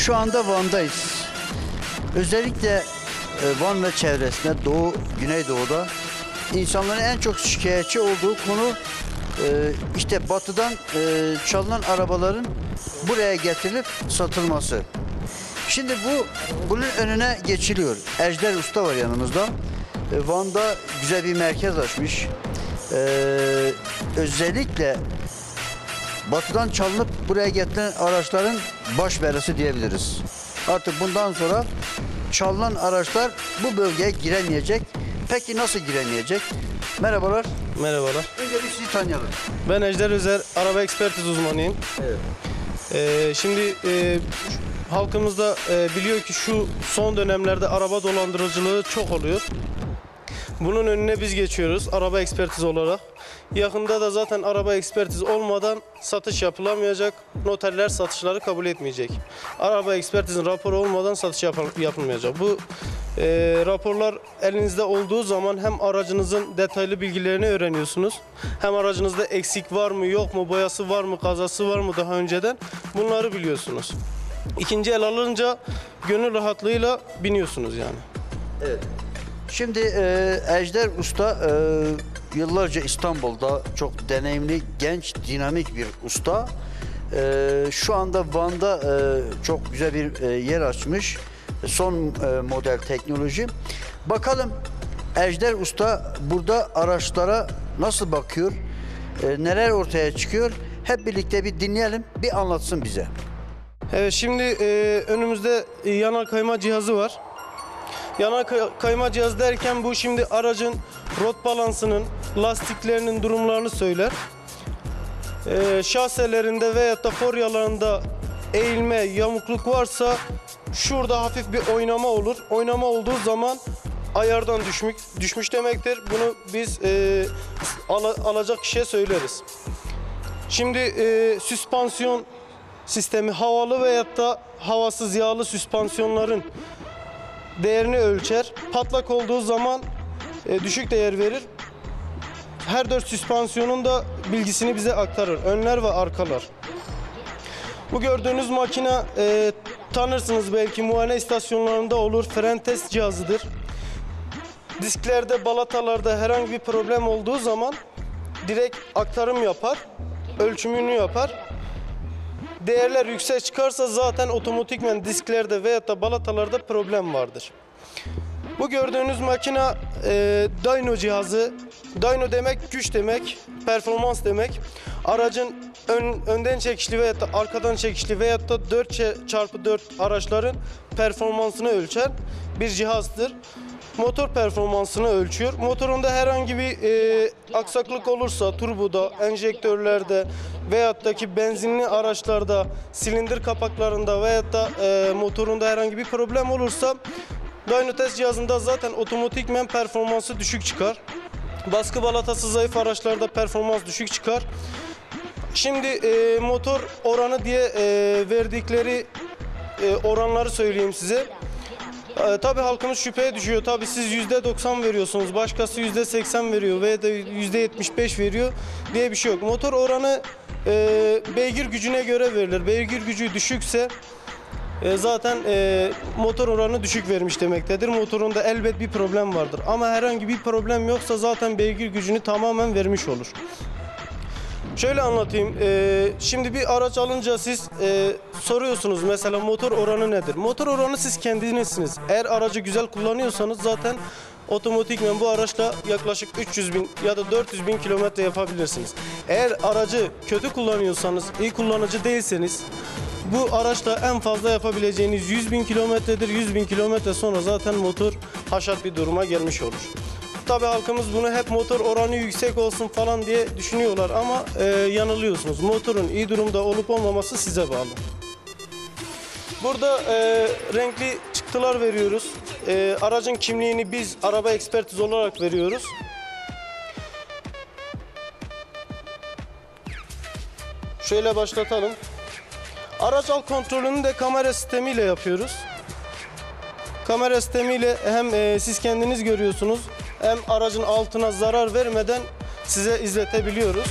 Şu anda Van'dayız. Özellikle Van ve çevresinde Doğu, Güneydoğu'da insanların en çok şikayetçi olduğu konu işte batıdan çalınan arabaların buraya getirilip satılması. Şimdi bunun önüne geçiliyor. Ejder Usta var yanımızda. Van'da güzel bir merkez açmış. Özellikle batıdan çalınıp buraya getirilen araçların baş belası diyebiliriz. Artık bundan sonra çalınan araçlar bu bölgeye giremeyecek. Peki nasıl giremeyecek? Merhabalar. Merhabalar. Önce bir sizi tanıyalım. Ben Ejder Özer, araba ekspertiz uzmanıyım. Evet. Şimdi halkımızda biliyor ki şu son dönemlerde araba dolandırıcılığı çok oluyor. Bunun önüne biz geçiyoruz araba ekspertiz olarak. Yakında da zaten araba ekspertiz olmadan satış yapılamayacak. Noterler satışları kabul etmeyecek. Araba ekspertizin raporu olmadan satış yapılmayacak. Bu raporlar elinizde olduğu zaman hem aracınızın detaylı bilgilerini öğreniyorsunuz. Hem aracınızda eksik var mı yok mu, boyası var mı, kazası var mı daha önceden bunları biliyorsunuz. İkinci el alınca gönül rahatlığıyla biniyorsunuz yani. Evet. Şimdi Ejder Usta yıllarca İstanbul'da çok deneyimli, genç, dinamik bir usta. Şu anda Van'da çok güzel bir yer açmış. Son model teknoloji. Bakalım Ejder Usta burada araçlara nasıl bakıyor, neler ortaya çıkıyor? Hep birlikte bir dinleyelim, bir anlatsın bize. Evet, şimdi önümüzde yanal kayma cihazı var. Yanal kayma cihazı derken bu şimdi aracın rot balansının, lastiklerinin durumlarını söyler. Şaselerinde veyahut da foryalarında eğilme, yamukluk varsa şurada hafif bir oynama olur. Oynama olduğu zaman ayardan düşmüş demektir. Bunu biz alacak kişiye söyleriz. Şimdi süspansiyon sistemi havalı veyahut da havasız yağlı süspansiyonların değerini ölçer. Patlak olduğu zaman düşük değer verir. Her 4 süspansiyonun da bilgisini bize aktarır. Önler ve arkalar. Bu gördüğünüz makine tanırsınız belki, muayene istasyonlarında olur. Fren test cihazıdır. Disklerde, balatalarda herhangi bir problem olduğu zaman direkt aktarım yapar. Ölçümünü yapar. Değerler yüksek çıkarsa zaten otomatikmen disklerde veyahut da balatalarda problem vardır. Bu gördüğünüz makine dyno cihazı. Dyno demek güç demek, performans demek. Aracın önden çekişli veyahut da arkadan çekişli veyahut da 4x4 araçların performansını ölçer bir cihazdır. Motor performansını ölçüyor. Motorunda herhangi bir aksaklık olursa turboda, enjektörlerde veyahut da ki benzinli araçlarda, silindir kapaklarında veyahut da motorunda herhangi bir problem olursa dyno test cihazında zaten otomatikmen performansı düşük çıkar. Baskı balatası zayıf araçlarda performans düşük çıkar. Şimdi motor oranı diye verdikleri oranları söyleyeyim size. Tabii halkımız şüpheye düşüyor. Tabii siz %90 veriyorsunuz, başkası %80 veriyor veya da %75 veriyor diye bir şey yok. Motor oranı beygir gücüne göre verilir. Beygir gücü düşükse zaten motor oranı düşük vermiş demektedir. Motorunda elbet bir problem vardır. Ama herhangi bir problem yoksa zaten beygir gücünü tamamen vermiş olur. Şöyle anlatayım. Şimdi bir araç alınca siz soruyorsunuz mesela motor oranı nedir? Motor oranı siz kendinizsiniz. Eğer aracı güzel kullanıyorsanız zaten otomatikmen bu araçla yaklaşık 300.000 ya da 400.000 kilometre yapabilirsiniz. Eğer aracı kötü kullanıyorsanız, iyi kullanıcı değilseniz bu araçla en fazla yapabileceğiniz 100.000 kilometredir. 100.000 kilometre sonra zaten motor haşat bir duruma gelmiş olur. Tabii halkımız bunu hep motor oranı yüksek olsun falan diye düşünüyorlar ama yanılıyorsunuz. Motorun iyi durumda olup olmaması size bağlı. Burada renkli çıktılar veriyoruz. Aracın kimliğini biz araba ekspertiz olarak veriyoruz. Şöyle başlatalım. Araç al kontrolünü de kamera sistemiyle yapıyoruz. Kamera sistemiyle hem siz kendiniz görüyorsunuz hem aracın altına zarar vermeden size izletebiliyoruz.